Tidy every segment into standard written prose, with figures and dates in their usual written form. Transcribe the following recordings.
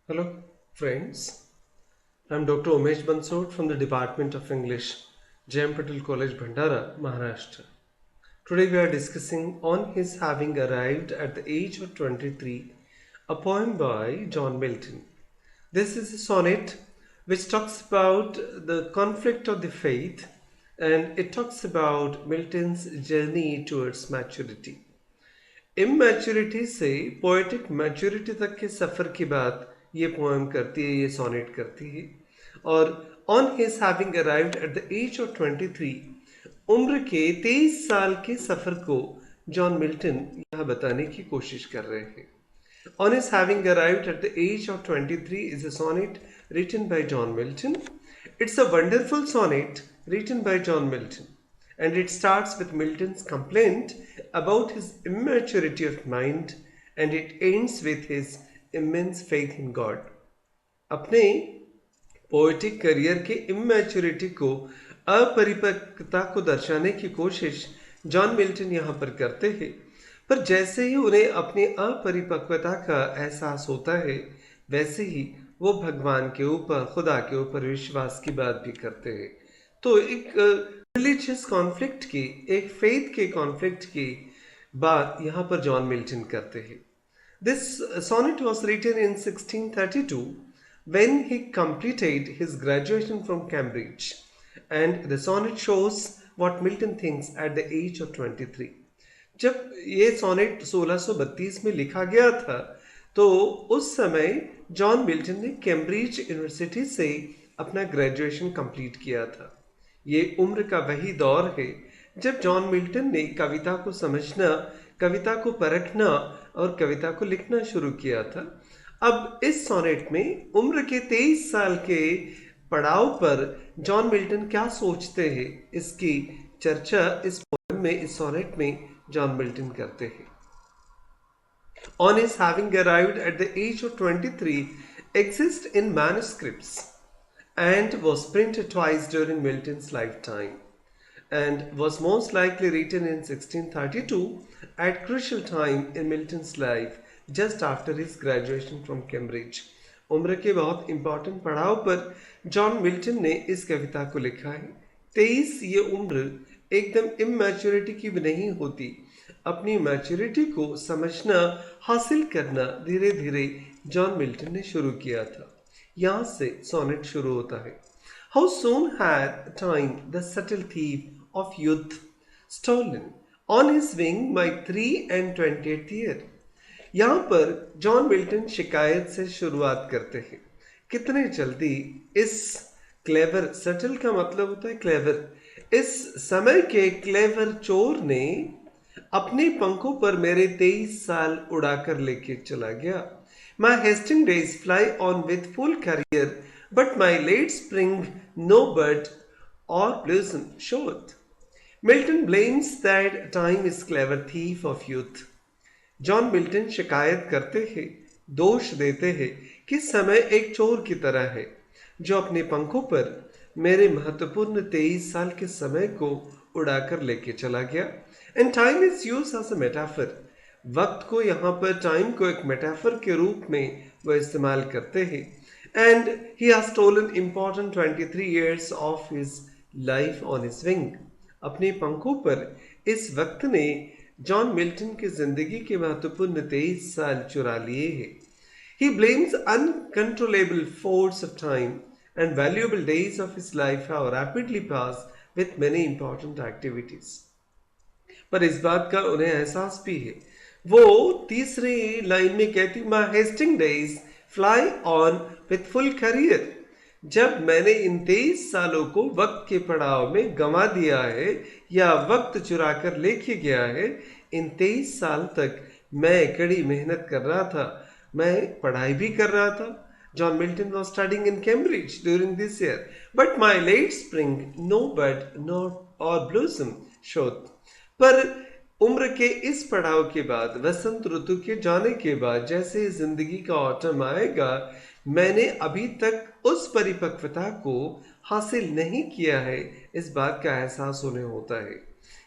Hello, friends. I'm Dr. Umesh Bansod from the Department of English, J.M. Patel College, Bhandara, Maharashtra. Today we are discussing On His Having Arrived at the Age of 23, a poem by John Milton. This is a sonnet which talks about the conflict of the faith, and it talks about Milton's journey towards maturity. Immaturity से poetic maturity तक के सफ़र की बात ये poem करती है, ये sonnet करती है। और on his having arrived at the age of 23, उम्र के 23 साल के सफ़र को जॉन मिल्टन यहाँ बताने की कोशिश कर रहे हैं। On his having arrived at the age of 23 is a sonnet written by John Milton. It's a wonderful sonnet written by John Milton, and it starts with Milton's complaint about his immaturity of mind, and it ends with his immense faith in God. अपने poetic career के immaturity को, अपरिपक्वता को दर्शाने की कोशिश John Milton यहाँ पर करते हैं, पर जैसे ही उन्हें अपनी अपरिपक्वता का एहसास होता है, वैसे ही वो भगवान के ऊपर, खुदा के ऊपर विश्वास की बात भी करते हैं। तो एक रिलीजियस कॉन्फ्लिक्ट की, एक फेथ के कॉन्फ्लिक्ट की बात यहाँ पर जॉन मिल्टन करते हैं। This sonnet was written in 1632 when he completed his graduation from Cambridge, and the sonnet shows what Milton thinks at the age of 23. जब ये सोनेट 1632 में लिखा गया था, तो उस समय जॉन मिल्टन ने कैम्ब्रिज यूनिवर्सिटी से अपना ग्रेजुएशन कंप्लीट किया था। ये उम्र का वही दौर है जब जॉन मिल्टन ने कविता को समझना, कविता को परखना और कविता को लिखना शुरू किया था। अब इस सोनेट में उम्र के 23 साल के पड़ाव पर जॉन मिल्टन क्या सोचते हैं, इसकी चर्चा इस पोएम में, इस सोनेट में जॉन मिल्टन करते हैं। On his having arrived at the age of 23 exists in manuscripts and was printed twice during Milton's lifetime, and was most likely written in 1632 at crucial time in Milton's life just after his graduation from Cambridge. उम्र के बहुत important पड़ाव पर John Milton ने इस कविता को लिखा है। 23 ये उम्र एकदम इमेच्योरिटी की भी नहीं होती। अपनी मैच्योरिटी को समझना, हासिल करना धीरे धीरे जॉन मिल्टन ने शुरू किया था। यहाँ से सोनेट शुरू होता है। How soon had time the subtle thief of youth stolen on his wing my 23 year? यहाँ पर जॉन मिल्टन शिकायत से शुरुआत करते हैं। कितने जल्दी इस क्लेवर, सटल का मतलब होता है क्लेवर, इस समय के क्लेवर चोर ने अपने पंखों पर मेरे 23 साल उड़ाकर लेके चला गया। My hasting days fly on with full career, but my late spring no bud or blossom showeth. Milton blames that time is clever thief of youth. John Milton शिकायत करते हैं, दोष देते हैं कि समय एक चोर की तरह है जो अपने पंखों पर मेरे महत्वपूर्ण 23 साल के समय को उड़ाकर लेके चला गया। And time is used as a metaphor. वक्त को यहाँ पर, टाइम को एक मेटाफर के रूप में वह इस्तेमाल करते हैं। And he has stolen important 23 years of his life on his wing. अपने पंखों पर इस वक्त ने जॉन मिल्टन की जिंदगी के महत्वपूर्ण 23 साल चुरा लिए हैं। He blames uncontrollable force of time, and valuable days of his life have rapidly passed with many important activities. पर इस बात का उन्हें एहसास भी है। वो तीसरी लाइन में कहती, My hasting days fly on with full career. जब मैंने इन 23 सालों को वक्त के पड़ाव में गंवा दिया है या वक्त चुरा कर लेके गया है, इन 23 साल तक मैं कड़ी मेहनत कर रहा था, मैं पढ़ाई भी कर रहा था, John Milton was studying in Cambridge during this year. But my late spring, no bud, nor or blossom showed. पर उम्र के इस पड़ाव के बाद, वसंत ऋतु के जाने के बाद, जैसे जिंदगी का ऑटम आएगा, मैंने अभी तक उस परिपक्वता को हासिल नहीं किया है, इस बात का एहसास उन्हें होता है.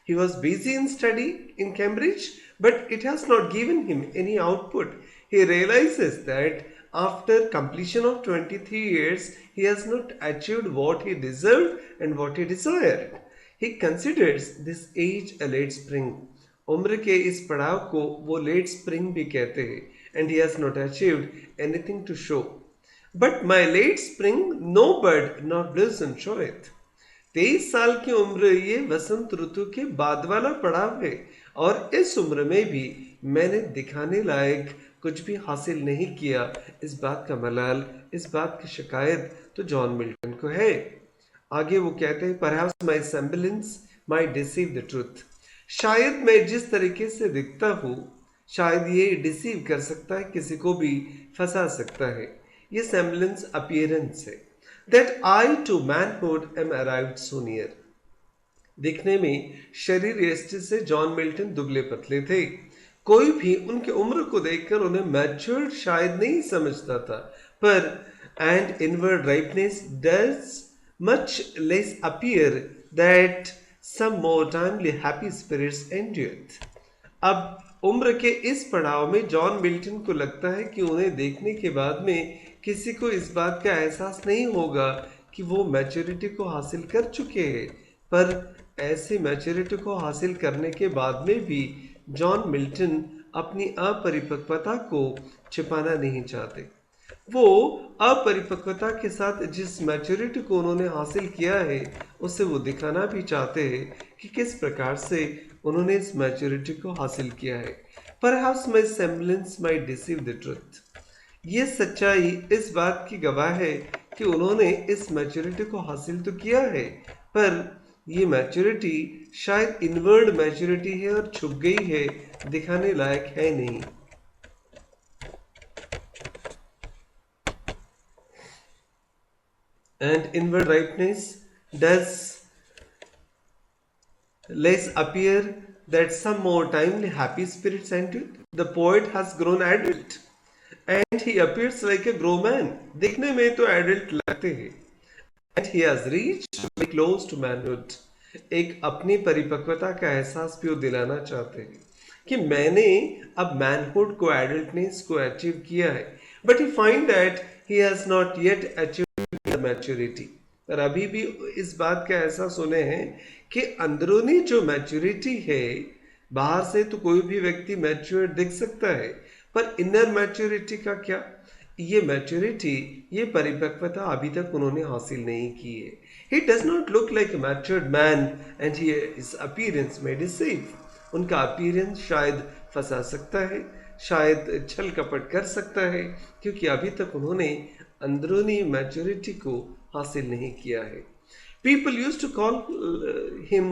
He was busy in study in Cambridge, but it has not given him any output. He realizes that after completion of 23 years, he has not achieved what he deserved and what he desired. He considers this age a late spring. उम्र के इस पड़ाव को वो late spring भी कहते हैं. And he has not achieved anything to show. But my late spring, no bud nor blossom showeth. 23 साल की उम्र ये वसंत ऋतु के बाद वाला पड़ाव है, और इस उम्र में भी मैंने दिखाने लायक कुछ भी हासिल नहीं किया. इस बात का मलाल, इस बात की शिकायत तो जॉन मिल्टन को है. आगे वो कहते हैं, Perhaps my semblance might deceive the truth. शायद मैं जिस तरीके से दिखता हूँ, शायद ये डिसीव कर सकता है, किसी को भी फंसा सकता है. ये semblance अपीयरेंस है. That I to manhood am arrived so near. दिखने में शरीर यष्टि से जॉन मिल्टन दुबले पतले थे. कोई भी उनकी उम्र को देखकर उन्हें मैच्योर्ड शायद नहीं समझता था, पर and inward ripeness does much less appear that some more timely happy spirits endureth. अब उम्र के इस पड़ाव में जॉन मिल्टन को लगता है कि उन्हें देखने के बाद में किसी को इस बात का एहसास नहीं होगा कि वो मैच्योरिटी को हासिल कर चुके हैं, पर ऐसी मैच्योरिटी को हासिल करने के बाद में भी जॉन मिल्टन अपनी अपरिपक्वता को छिपाना नहीं चाहते. वो अपरिपक्वता के साथ जिस मैच्योरिटी को उन्होंने हासिल किया है, उसे वो दिखाना भी चाहते हैं कि किस प्रकार से उन्होंने इस मैच्योरिटी को हासिल किया है. Perhaps my semblance might deceive the truth. ये सच्चाई इस बात की गवाह है कि उन्होंने इस मैच्योरिटी को हासिल तो किया है, पर ये मैच्योरिटी शायद इनवर्ड मैच्योरिटी है और छुप गई है, दिखाने लायक है नहीं. And inward ripeness does less appear that some more timely happy spirits entered. The poet has grown adult and he appears like a grown man. दिखने में तो adult लगते हैं. And he has reached very close to manhood. एक अपनी परिपक्वता का एहसास भी वो दिलाना चाहते हैं कि मैंने अब मैनहुड को, एडल्टनेस को अचीव किया है. But he find that he has not yet achieved maturity. पर अभी भी इस बात का एहसास उन्हें है कि अंदरूनी जो मैच्योरिटी है, बाहर से तो कोई भी व्यक्ति मैच्योर दिख सकता है, पर इनर मैच्योरिटी का क्या? ये मैच्योरिटी, ये परिपक्वता अभी तक उन्होंने हासिल नहीं की है. He does not look like a matured man and his appearance may deceive. उनका अपीयरेंस शायद फंसा सकता है, शायद छल कपट कर सकता है, क्योंकि अभी तक उन्होंने अंदरूनी मैच्योरिटी को हासिल नहीं किया है. People used to call him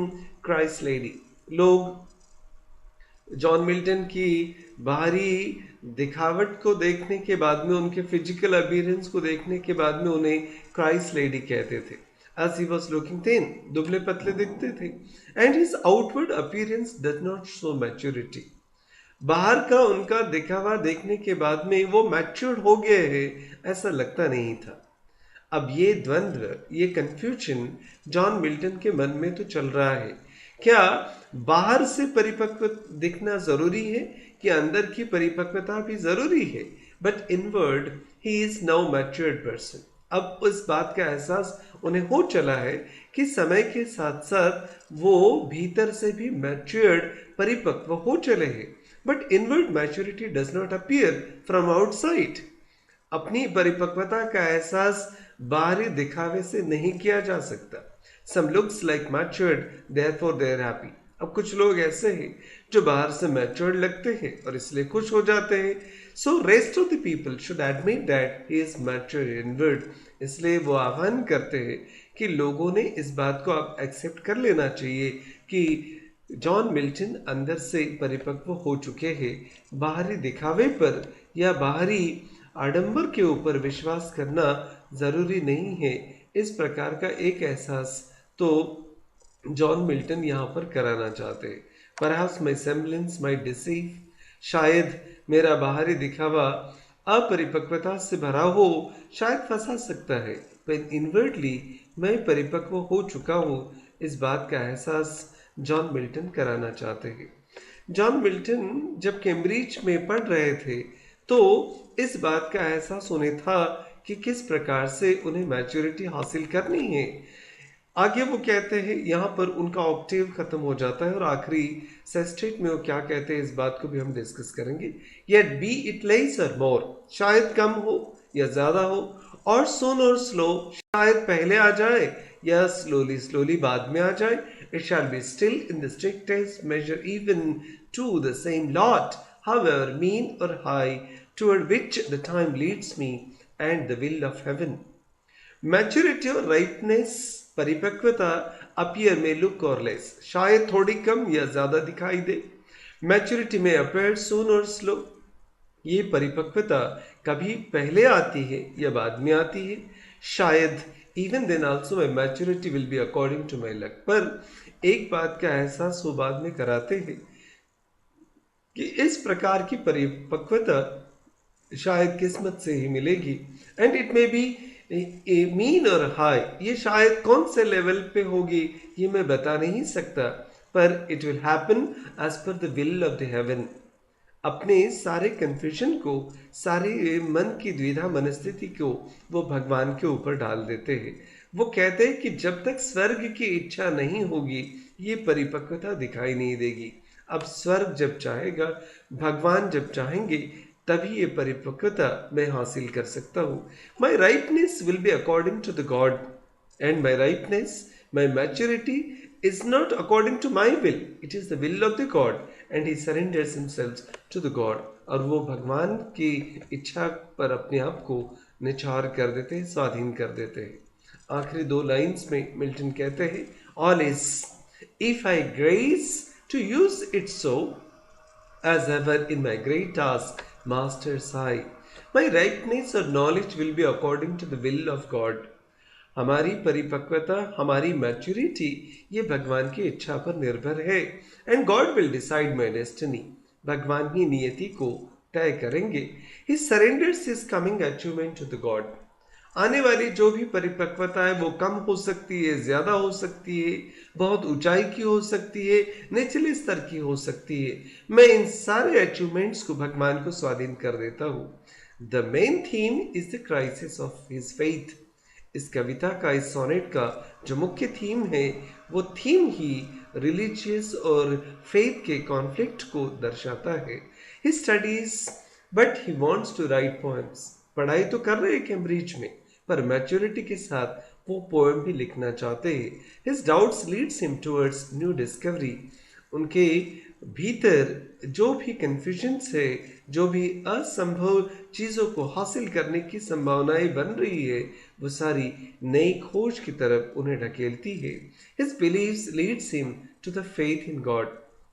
Christ lady. लोग जॉन मिल्टन की बाहरी दिखावट को देखने के बाद में, उनके फिजिकल अपीयरेंस को देखने के बाद में उन्हें क्राइस्ट लेडी कहते थे. As he was looking thin, दुबले पतले दिखते थे. And his outward appearance does not show maturity. बाहर का उनका दिखावा देखने के बाद में वो मैच्योर्ड हो गए हैं, ऐसा लगता नहीं था. अब ये द्वंद्व, ये कंफ्यूजन जॉन मिल्टन के मन में तो चल रहा है. क्या बाहर से परिपक्व दिखना जरूरी है कि अंदर की परिपक्वता भी जरूरी है? But inward he is now matured person. अब उस बात का एहसास उन्हें हो चला है कि समय के साथ साथ वो भीतर से भी मैच्योर्ड, परिपक्व हो चले हैं. But inward maturity does not appear from outside. अपनी परिपक्वता का एहसास बाहरी दिखावे से नहीं किया जा सकता. Some looks like matured, therefore they are happy. अब कुछ लोग ऐसे हैं जो बाहर से मैच्योर्ड लगते हैं और इसलिए खुश हो जाते हैं. So rest of the people should admit that he is mature inward. इसलिए वो आह्वान करते हैं कि लोगों ने इस बात को अब एक्सेप्ट कर लेना चाहिए कि जॉन मिल्टन अंदर से परिपक्व हो चुके हैं. बाहरी दिखावे पर या बाहरी आडंबर के ऊपर विश्वास करना जरूरी नहीं है, इस प्रकार का एक एहसास तो जॉन मिल्टन यहाँ पर कराना चाहते हैं। Perhaps my semblance might deceive, शायद मेरा बाहरी दिखावा अपरिपक्वता से भरा हो, शायद फंसा सकता है, पर इनवर्डली मैं परिपक्व हो चुका हूँ, इस बात का एहसास जॉन मिल्टन कराना चाहते हैं। जॉन मिल्टन जब कैम्ब्रिज में पढ़ रहे थे तो इस बात का एहसास उन्हें था कि किस प्रकार से उन्हें मैच्योरिटी हासिल करनी है। आगे वो कहते हैं, यहाँ पर उनका ऑक्टेव खत्म हो जाता है और आखिरी सेस्टेट में वो क्या कहते हैं इस बात को भी हम डिस्कस करेंगे। येट बी इट लेस और मोर, शायद कम हो या ज्यादा हो, और सोन और स्लो, शायद पहले आ जाए या स्लोली स्लोली बाद में आ जाए, it shall be still in the strictest measure even to the same lot, however mean or high, toward which the time leads me and the will of heaven. Maturity और rightness, परिपक्वता, appear में look और less, शायद थोड़ी कम या ज्यादा दिखाई दे। Maturity में अपीयर सून और स्लो, ये परिपक्वता कभी पहले आती है या बाद में आती है। शायद even then also my maturity will be according to my luck, पर एक बात का एहसास वो बाद में कराते हैं कि इस प्रकार की परिपक्वता शायद किस्मत से ही मिलेगी। And it may be mean और हाई, ये शायद कौन से लेवल पे होगी ये मैं बता नहीं सकता, पर it will happen as per the will of the heaven. अपने सारे कंफ्यूजन को, सारे मन की द्विधा मनस्थिति को वो भगवान के ऊपर डाल देते हैं। वो कहते हैं कि जब तक स्वर्ग की इच्छा नहीं होगी ये परिपक्वता दिखाई नहीं देगी। अब स्वर्ग जब चाहेगा, भगवान जब चाहेंगे, तभी ये परिपक्वता मैं हासिल कर सकता हूँ। My rightness will be according to the God, and my rightness, my maturity is not according to my will, it is the will of the God, and he surrenders himself to the God, और वो भगवान की इच्छा पर अपने आप को निछावर कर देते हैं, स्वाधीन कर देते हैं। आखिरी दो लाइंस में मिल्टन कहते हैं, all is, if I grace to use it so, as ever in my great task, master's high, my rightness or knowledge will be according to the will of God. हमारी परिपक्वता, हमारी maturity, ये भगवान की इच्छा पर निर्भर है। And God will decide my destiny, भगवान ही नियति को तय करेंगे। He surrenders his coming achievement to the God. आने वाली जो भी परिपक्वता है वो कम हो सकती है, ज्यादा हो सकती है, बहुत ऊंचाई की हो सकती है, निचले स्तर की हो सकती है। मैं इन सारे अचीवमेंट्स को भगवान को स्वाधीन कर देता हूँ। The main theme is the crisis of his faith. इस कविता का, इस सोनेट का जो मुख्य थीम है, वो थीम ही रिलीजियस और फेथ के कॉन्फ्लिक्ट को दर्शाता है। He studies but he wants to write poems. पढ़ाई तो कर रहे हैं कैम्ब्रिज में, पर मैच्योरिटी के साथ वो पोएम भी लिखना चाहते हैं। His doubts leads him towards new discovery. उनके भीतर जो भी कंफ्यूजन्स है, जो भी असंभव चीज़ों को हासिल करने की संभावनाएं बन रही है, वो सारी नई खोज की तरफ उन्हें ढकेलती है। His believes leads him to the faith in God,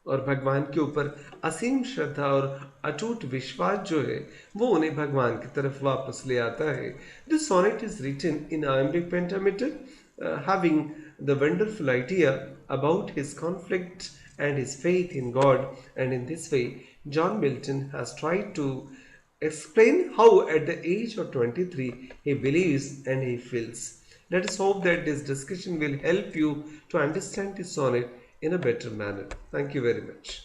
और भगवान के ऊपर असीम श्रद्धा और अटूट विश्वास जो है वो उन्हें भगवान की तरफ वापस ले आता है। This sonnet is written in iambic pentameter, having the wonderful idea about his conflict and his faith in God, and in this way John Milton has tried to explain how at the age of 23 he believes and he feels. Let us hope that this discussion will help you to understand this sonnet in a better manner. Thank you very much.